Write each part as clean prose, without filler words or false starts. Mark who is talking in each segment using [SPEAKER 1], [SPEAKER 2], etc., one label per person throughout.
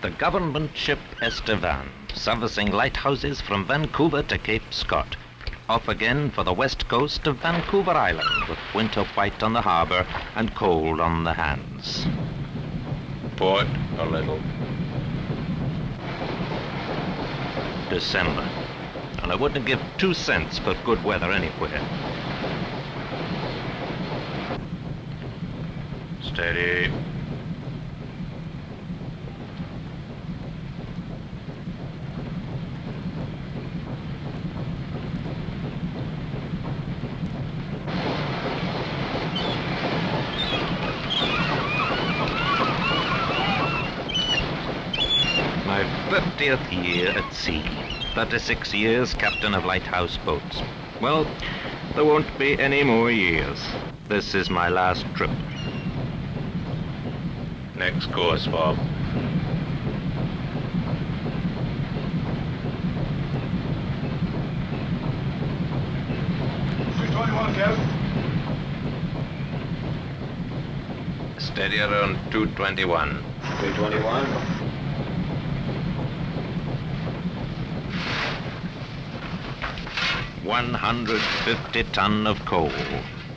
[SPEAKER 1] The government ship Estevan, servicing lighthouses from Vancouver to Cape Scott. Off again for the west coast of Vancouver Island, with winter white on the harbour and cold on the hands.
[SPEAKER 2] Port a little.
[SPEAKER 1] December, and I wouldn't give 2 cents for good weather anywhere.
[SPEAKER 2] Steady.
[SPEAKER 1] My 50th year at sea, 36 years captain of lighthouse boats. Well, there won't be any more years. This is my last trip.
[SPEAKER 2] Next course, Bob.
[SPEAKER 1] Steady around 221.
[SPEAKER 2] 221.
[SPEAKER 1] 150 ton of coal.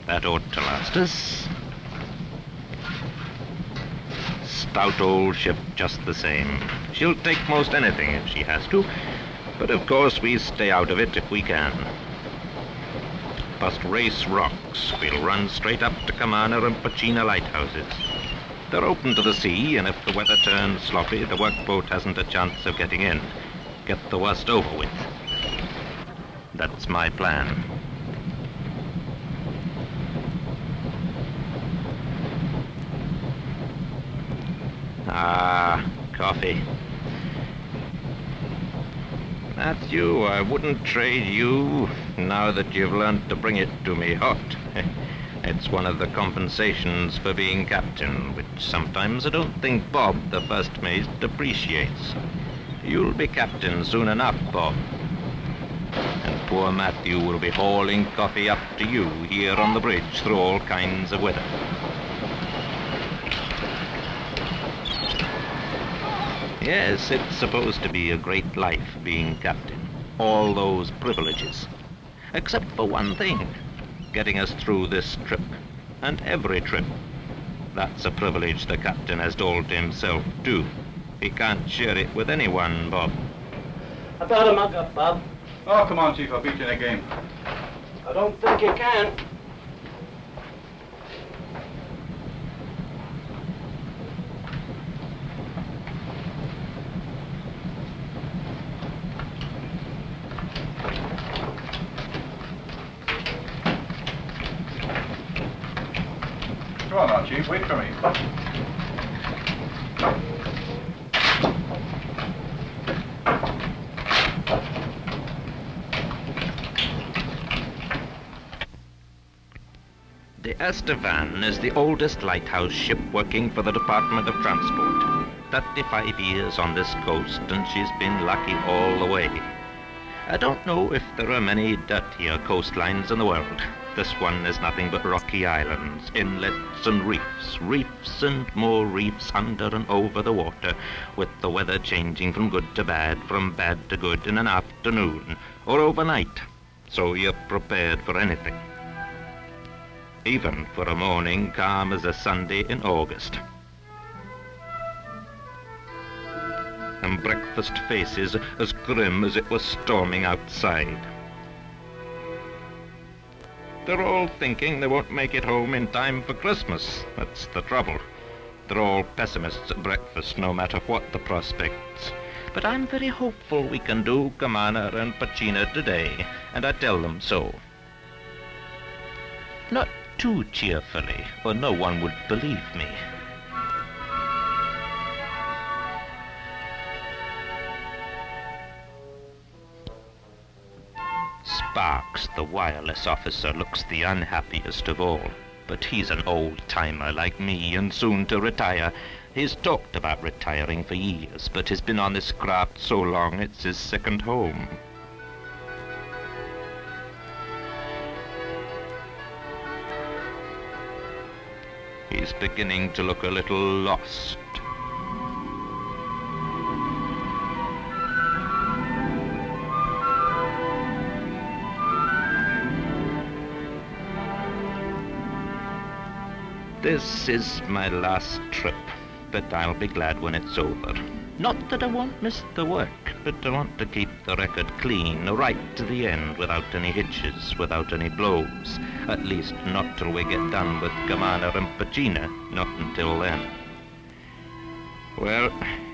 [SPEAKER 1] That ought to last us. Stout old ship just the same. She'll take most anything if she has to, but of course we stay out of it if we can. Past Race Rocks, we'll run straight up to Camana and Pachina lighthouses. They're open to the sea, and if the weather turns sloppy, the workboat hasn't a chance of getting in. Get the worst over with. That's my plan. Ah, coffee. Matthew, I wouldn't trade you now that you've learned to bring it to me hot. It's one of the compensations for being captain, which sometimes I don't think Bob, the first mate, appreciates. You'll be captain soon enough, Bob. And poor Matthew will be hauling coffee up to you here on the bridge through all kinds of weather. Yes, it's supposed to be a great life being captain. All those privileges. Except for one thing. Getting us through this trip. And every trip. That's a privilege the captain has told himself too. He can't share it with anyone, Bob.
[SPEAKER 3] About a mug up, Bob.
[SPEAKER 4] Oh, come on, Chief. I'll beat you in a game.
[SPEAKER 3] I don't think you can.
[SPEAKER 4] Come on now, Chief. Wait for me.
[SPEAKER 1] The Estevan is the oldest lighthouse ship working for the Department of Transport. 35 years on this coast, and she's been lucky all the way. I don't know if there are many dirtier coastlines in the world. This one is nothing but rocky islands, inlets and reefs and more reefs under and over the water, with the weather changing from good to bad, from bad to good in an afternoon, or overnight, so you're prepared for anything. Even for a morning calm as a Sunday in August. And breakfast faces as grim as it was storming outside. They're all thinking they won't make it home in time for Christmas. That's the trouble. They're all pessimists at breakfast, no matter what the prospects. But I'm very hopeful we can do Camana and Pachina today, and I tell them so. Not too cheerfully, or no one would believe me. Sparks, the wireless officer, looks the unhappiest of all. But he's an old-timer like me and soon to retire. He's talked about retiring for years, but he's been on this craft so long it's his second home. He's beginning to look a little lost. This is my last trip, but I'll be glad when it's over. Not that I won't miss the work, but I want to keep the record clean, right to the end, without any hitches, without any blows. At least not till we get done with Commander and Pacina, not until then. Well,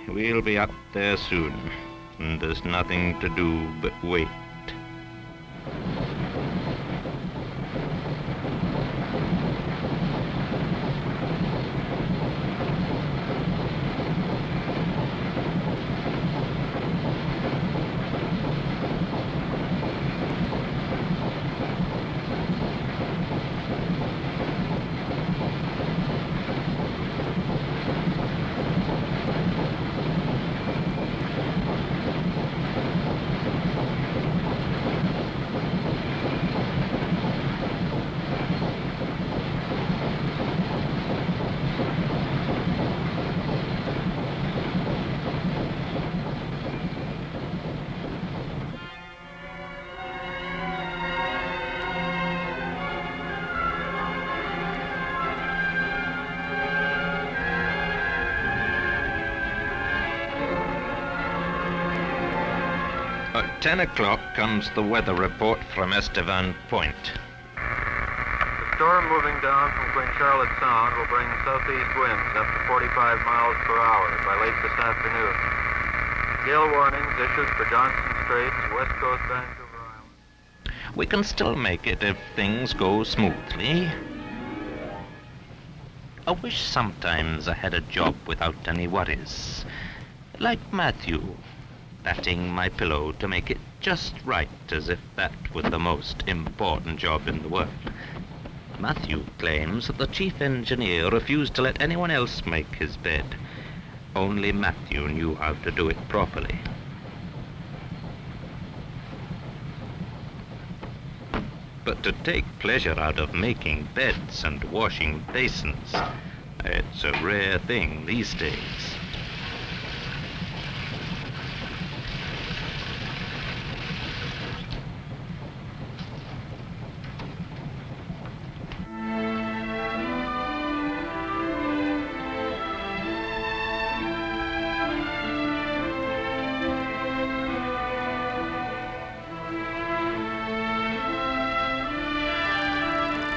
[SPEAKER 1] we'll be up there soon, and there's nothing to do but wait. At 10 o'clock comes the weather report from Estevan Point.
[SPEAKER 5] The storm moving down from Queen Charlotte Sound will bring southeast winds up to 45 miles per hour by late this afternoon. Gale warnings issued for Johnson Straits, West Coast Vancouver Island.
[SPEAKER 1] We can still make it if things go smoothly. I wish sometimes I had a job without any worries. Like Matthew, batting my pillow to make it just right, as if that was the most important job in the world. Matthew claims that the chief engineer refused to let anyone else make his bed. Only Matthew knew how to do it properly. But to take pleasure out of making beds and washing basins, it's a rare thing these days.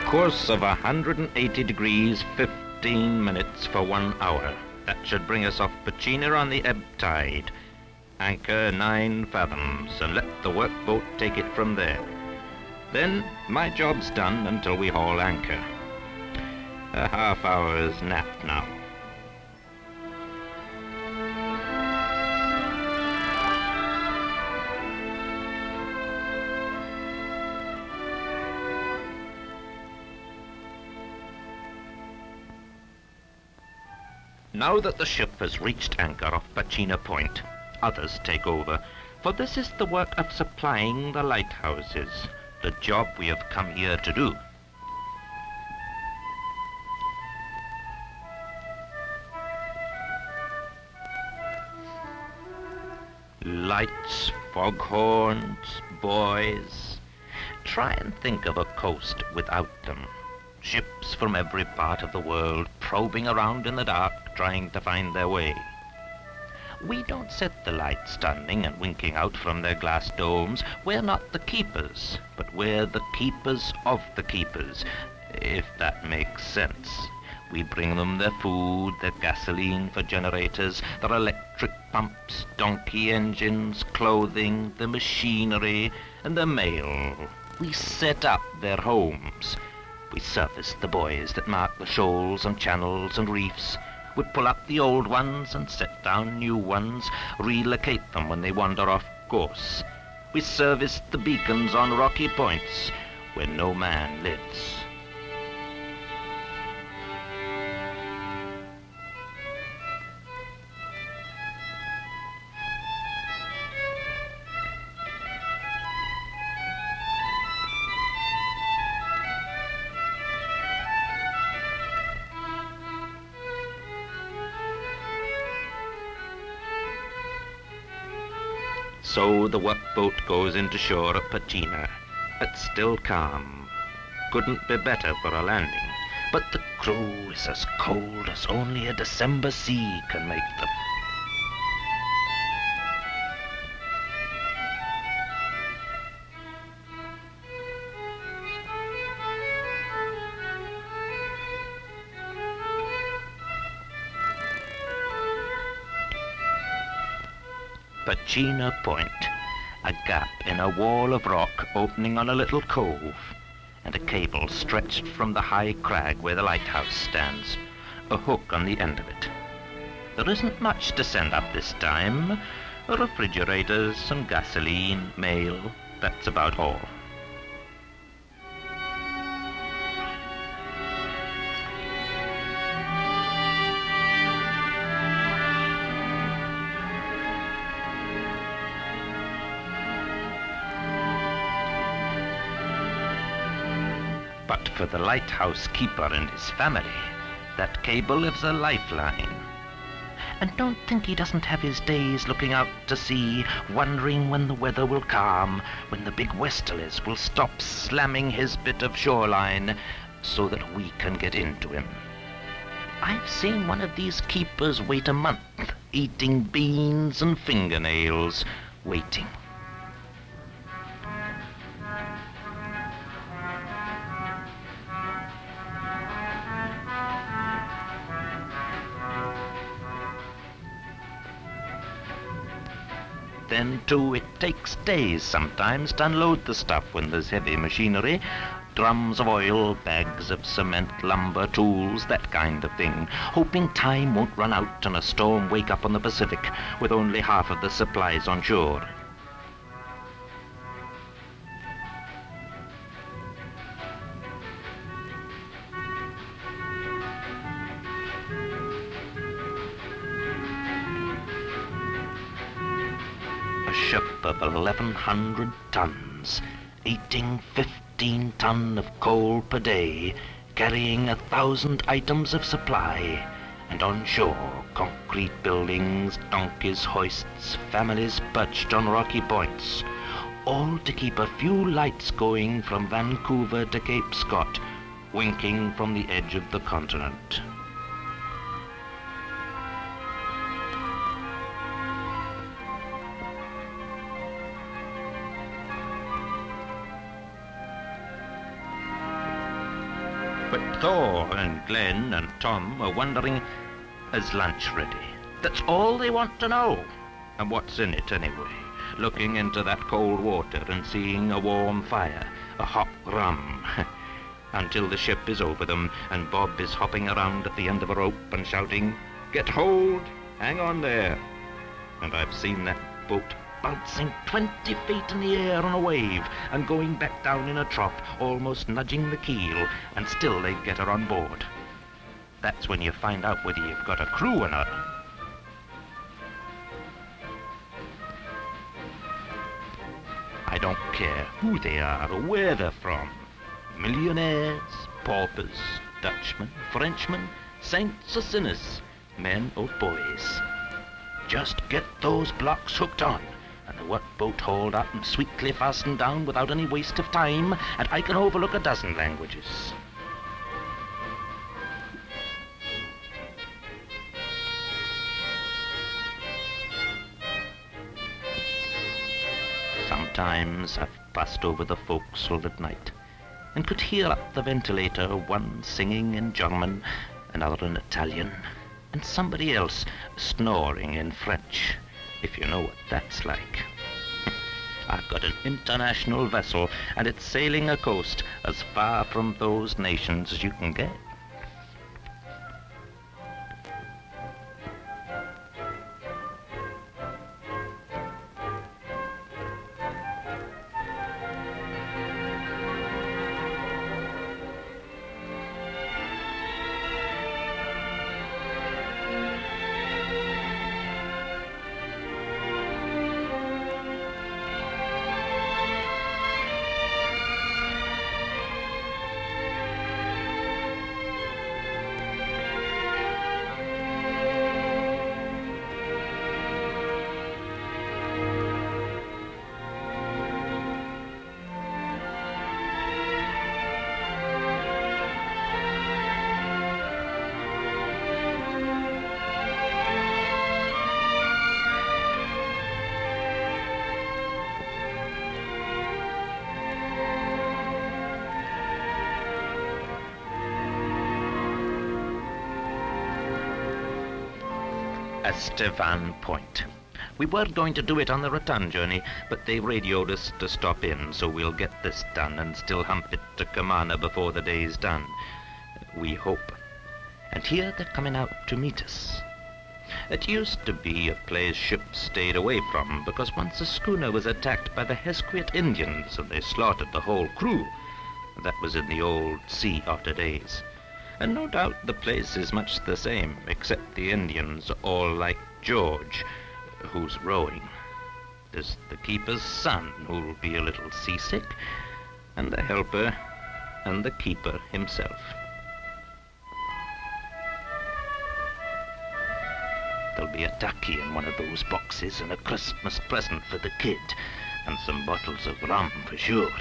[SPEAKER 1] Course of 180 degrees, 15 minutes for 1 hour. That should bring us off Pacina on the ebb tide. Anchor 9 fathoms and let the workboat take it from there. Then my job's done until we haul anchor. A half-hour's nap now. Now that the ship has reached anchor off Pacina Point, others take over, for this is the work of supplying the lighthouses, the job we have come here to do. Lights, foghorns, buoys. Try and think of a coast without them. Ships from every part of the world probing around in the dark, trying to find their way. We don't set the lights standing and winking out from their glass domes. We're not the keepers, but we're the keepers of the keepers, if that makes sense. We bring them their food, their gasoline for generators, their electric pumps, donkey engines, clothing, the machinery, and the mail. We set up their homes. We service the buoys that mark the shoals and channels and reefs. We pull up the old ones and set down new ones, relocate them when they wander off course. We service the beacons on rocky points where no man lives. So the workboat goes into shore at Pachina. It's still calm. Couldn't be better for a landing. But the crew is as cold as only a December sea can make them. Pachina Point, a gap in a wall of rock opening on a little cove, and a cable stretched from the high crag where the lighthouse stands, a hook on the end of it. There isn't much to send up this time. Refrigerators, some gasoline, mail, that's about all. But for the lighthouse keeper and his family, that cable is a lifeline. And don't think he doesn't have his days looking out to sea, wondering when the weather will calm, when the big westerlies will stop slamming his bit of shoreline, so that we can get into him. I've seen one of these keepers wait a month, eating beans and fingernails, waiting. Then, too, it takes days sometimes to unload the stuff when there's heavy machinery. Drums of oil, bags of cement, lumber, tools, that kind of thing. Hoping time won't run out and a storm wake up on the Pacific with only half of the supplies on shore. A ship of 1,100 tons, eating 15 ton of coal per day, carrying 1,000 items of supply, and on shore, concrete buildings, donkeys, hoists, families perched on rocky points, all to keep a few lights going from Vancouver to Cape Scott, winking from the edge of the continent. But Thor and Glenn and Tom are wondering, is lunch ready? That's all they want to know. And what's in it anyway? Looking into that cold water and seeing a warm fire, a hot rum, until the ship is over them and Bob is hopping around at the end of a rope and shouting, "Get hold! Hang on there!" And I've seen that boat bouncing 20 feet in the air on a wave and going back down in a trough, almost nudging the keel, and still they'd get her on board. That's when you find out whether you've got a crew or not. I don't care who they are or where they're from. Millionaires, paupers, Dutchmen, Frenchmen, saints or sinners, men or boys. Just get those blocks hooked on, and the workboat hauled up and sweetly fastened down without any waste of time, and I can overlook a dozen languages. Sometimes I've passed over the forecastle at night and could hear up the ventilator one singing in German, another in Italian, and somebody else snoring in French, if you know what that's like. I've got an international vessel, and it's sailing a coast as far from those nations as you can get. Estevan Point. We were going to do it on the return journey, but they radioed us to stop in, so we'll get this done and still hump it to Kamana before the day's done. We hope. And here they're coming out to meet us. It used to be a place ships stayed away from, because once a schooner was attacked by the Hesquit Indians, and they slaughtered the whole crew. That was in the old sea otter days. And no doubt the place is much the same, except the Indians are all like George, who's rowing. There's the keeper's son, who'll be a little seasick, and the helper, and the keeper himself. There'll be a ducky in one of those boxes, and a Christmas present for the kid, and some bottles of rum for sure.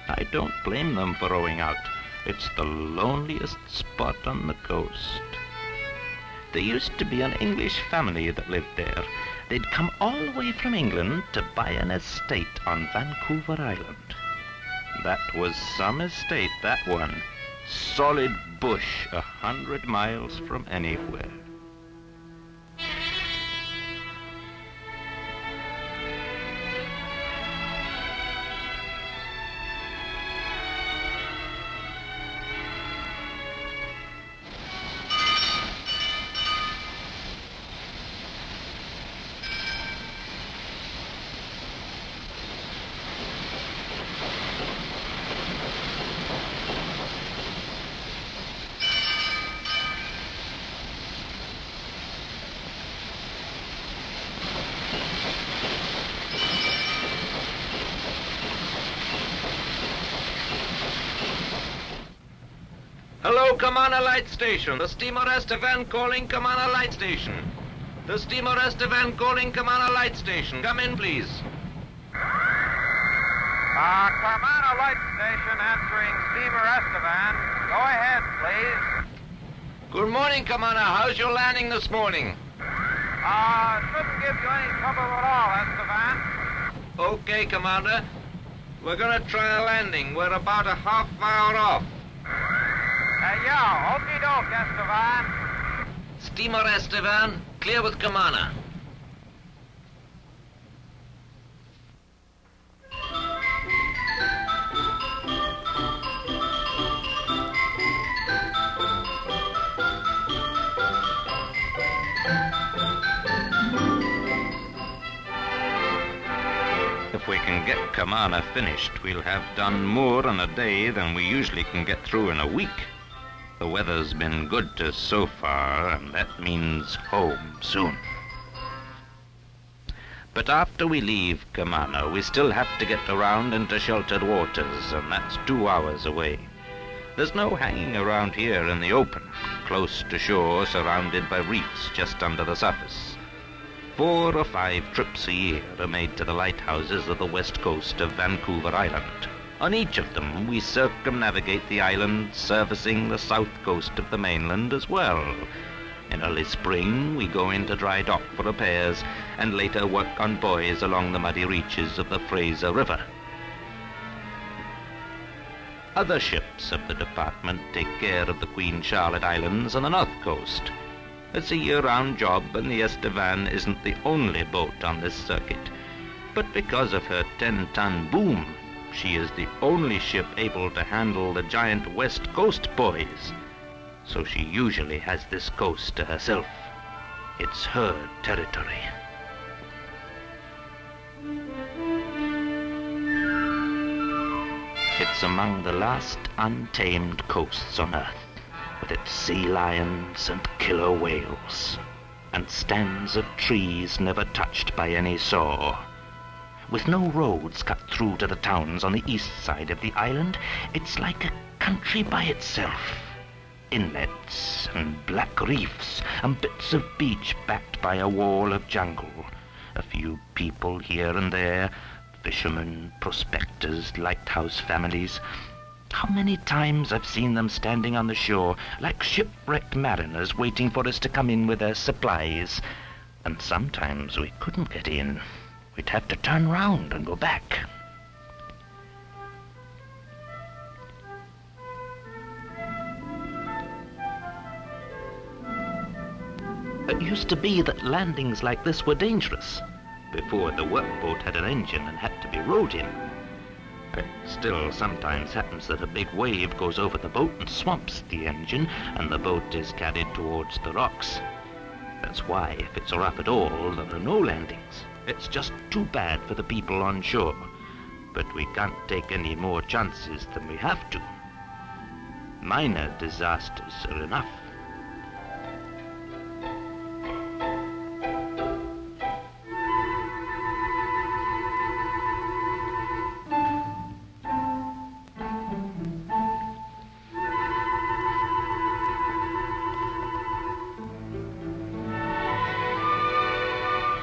[SPEAKER 1] I don't blame them for rowing out. It's the loneliest spot on the coast. There used to be an English family that lived there. They'd come all the way from England to buy an estate on Vancouver Island. That was some estate, that one. Solid bush 100 miles from anywhere.
[SPEAKER 3] Hello, Kamana Light Station. The steamer Estevan calling Kamana Light Station. The steamer Estevan calling Kamana Light Station. Come in, please.
[SPEAKER 5] Kamana Light Station answering steamer Estevan. Go ahead, please.
[SPEAKER 3] Good morning, Kamana. How's your landing this morning?
[SPEAKER 5] Shouldn't give you any trouble at all, Estevan.
[SPEAKER 3] Okay, Commander. We're gonna try a landing. We're about a half hour off.
[SPEAKER 5] Yeah, okie doke, Estevan.
[SPEAKER 3] Steamer Estevan, clear with Kamana.
[SPEAKER 1] If we can get Kamana finished, we'll have done more in a day than we usually can get through in a week. The weather's been good to us so far, and that means home soon. But after we leave Kamana, we still have to get around into sheltered waters, and that's 2 hours away. There's no hanging around here in the open, close to shore, surrounded by reefs just under the surface. 4 or 5 trips a year are made to the lighthouses of the west coast of Vancouver Island. On each of them, we circumnavigate the island, servicing the south coast of the mainland as well. In early spring, we go into dry dock for repairs, and later work on buoys along the muddy reaches of the Fraser River. Other ships of the department take care of the Queen Charlotte Islands on the north coast. It's a year-round job, and the Estevan isn't the only boat on this circuit. But because of her 10-ton boom, she is the only ship able to handle the giant West Coast buoys. So she usually has this coast to herself. It's her territory. It's among the last untamed coasts on Earth, with its sea lions and killer whales, and stands of trees never touched by any saw. With no roads cut through to the towns on the east side of the island, it's like a country by itself. Inlets and black reefs and bits of beach backed by a wall of jungle. A few people here and there, fishermen, prospectors, lighthouse families. How many times I've seen them standing on the shore like shipwrecked mariners waiting for us to come in with their supplies. And sometimes we couldn't get in. We'd have to turn round and go back. It used to be that landings like this were dangerous, before the workboat had an engine and had to be rowed in. It still sometimes happens that a big wave goes over the boat and swamps the engine, and the boat is carried towards the rocks. That's why, if it's rough at all, there are no landings. It's just too bad for the people on shore. But we can't take any more chances than we have to. Minor disasters are enough.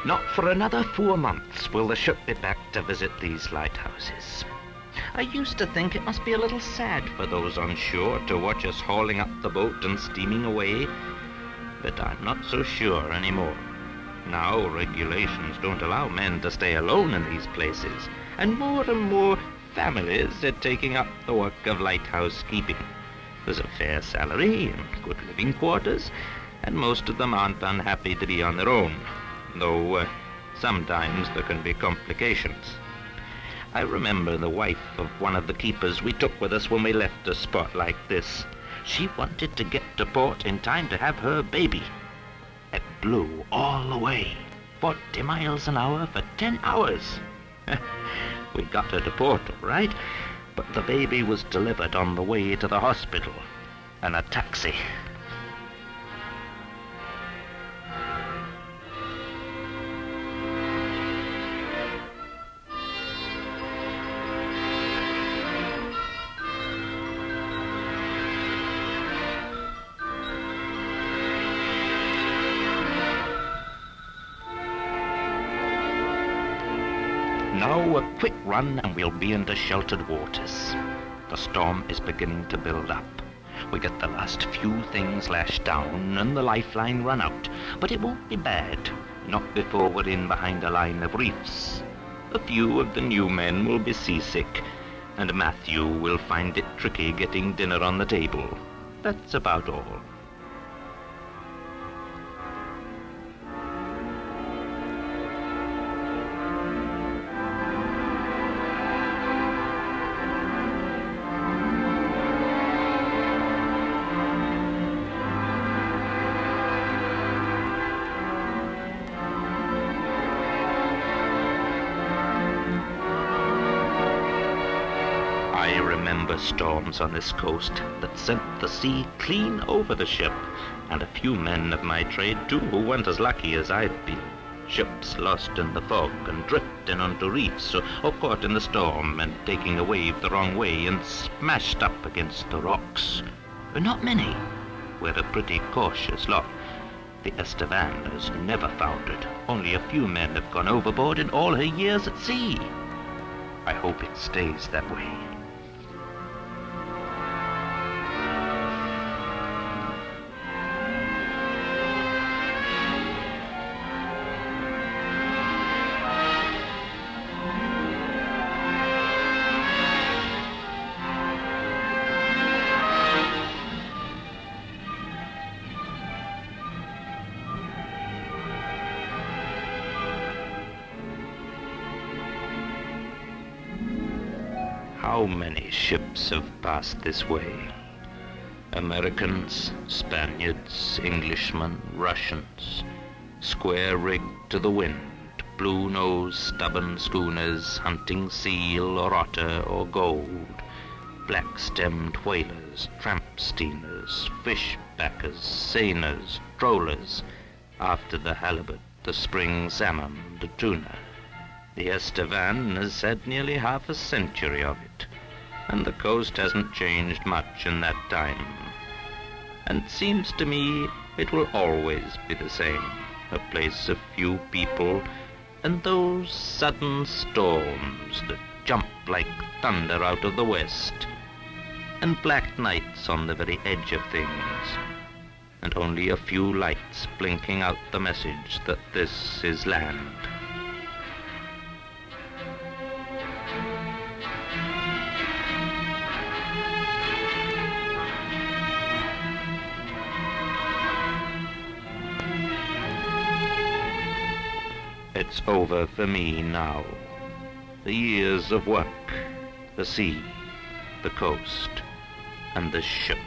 [SPEAKER 1] Not for another 4 months will the ship be back to visit these lighthouses. I used to think it must be a little sad for those on shore to watch us hauling up the boat and steaming away, but I'm not so sure anymore. Now regulations don't allow men to stay alone in these places, and more families are taking up the work of lighthouse keeping. There's a fair salary and good living quarters, and most of them aren't unhappy to be on their own, though sometimes there can be complications. I remember the wife of one of the keepers we took with us when we left a spot like this. She wanted to get to port in time to have her baby. It blew all the way, 40 miles an hour for 10 hours. We got her to port all right, but the baby was delivered on the way to the hospital in a taxi. Now a quick run and we'll be into sheltered waters. The storm is beginning to build up. We get the last few things lashed down and the lifeline run out, but it won't be bad, not before we're in behind a line of reefs. A few of the new men will be seasick, and Matthew will find it tricky getting dinner on the table. That's about all. I remember storms on this coast that sent the sea clean over the ship, and a few men of my trade too who weren't as lucky as I'd been. Ships lost in the fog and drifting onto reefs, or caught in the storm and taking a wave the wrong way and smashed up against the rocks. But not many. We're a pretty cautious lot. The Estevan has never foundered. Only a few men have gone overboard in all her years at sea. I hope it stays that way. How many ships have passed this way? Americans, Spaniards, Englishmen, Russians, square-rigged to the wind, blue-nosed stubborn schooners hunting seal or otter or gold, black-stemmed whalers, tramp steamers, fish-backers, seiners, trollers, after the halibut, the spring salmon, the tuna. The Estevan has had nearly half a century of it, and the coast hasn't changed much in that time. And it seems to me it will always be the same, a place of few people and those sudden storms that jump like thunder out of the west, and black nights on the very edge of things, and only a few lights blinking out the message that this is land. It's over for me now. The years of work, the sea, the coast, and the ship.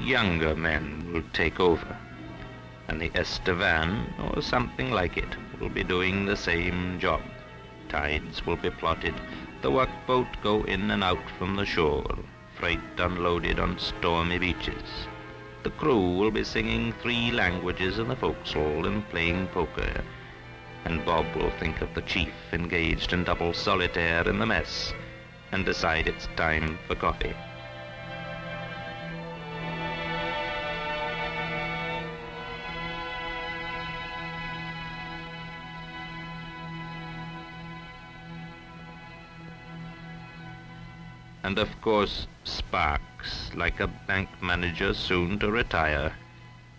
[SPEAKER 1] Younger men will take over, and the Estevan, or something like it, will be doing the same job. Tides will be plotted, the workboat go in and out from the shore, freight unloaded on stormy beaches. The crew will be singing 3 languages in the forecastle and playing poker, and Bob will think of the chief engaged in double solitaire in the mess, and decide it's time for coffee. And of course, Sparks, like a bank manager soon to retire,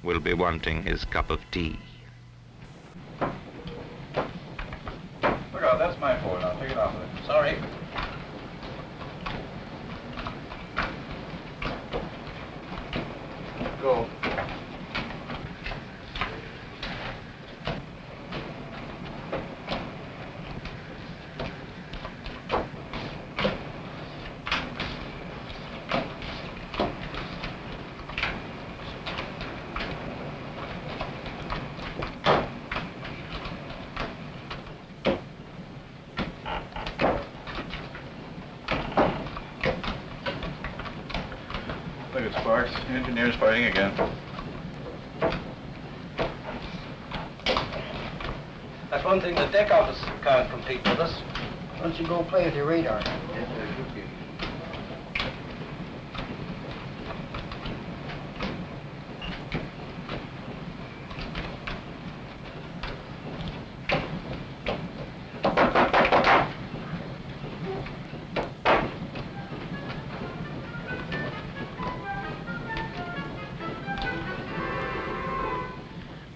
[SPEAKER 1] will be wanting his cup of tea.
[SPEAKER 4] Look out, that's my board. I'll take it off of it. Sorry. Go. Look at Sparks. The engineer's fighting again.
[SPEAKER 6] That's one thing the deck office can't compete with us. Why don't you go play with your radar?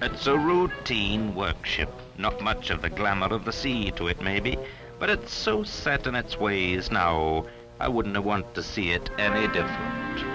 [SPEAKER 1] It's a routine workship, not much of the glamour of the sea to it maybe, but it's so set in its ways now, I wouldn't want to see it any different.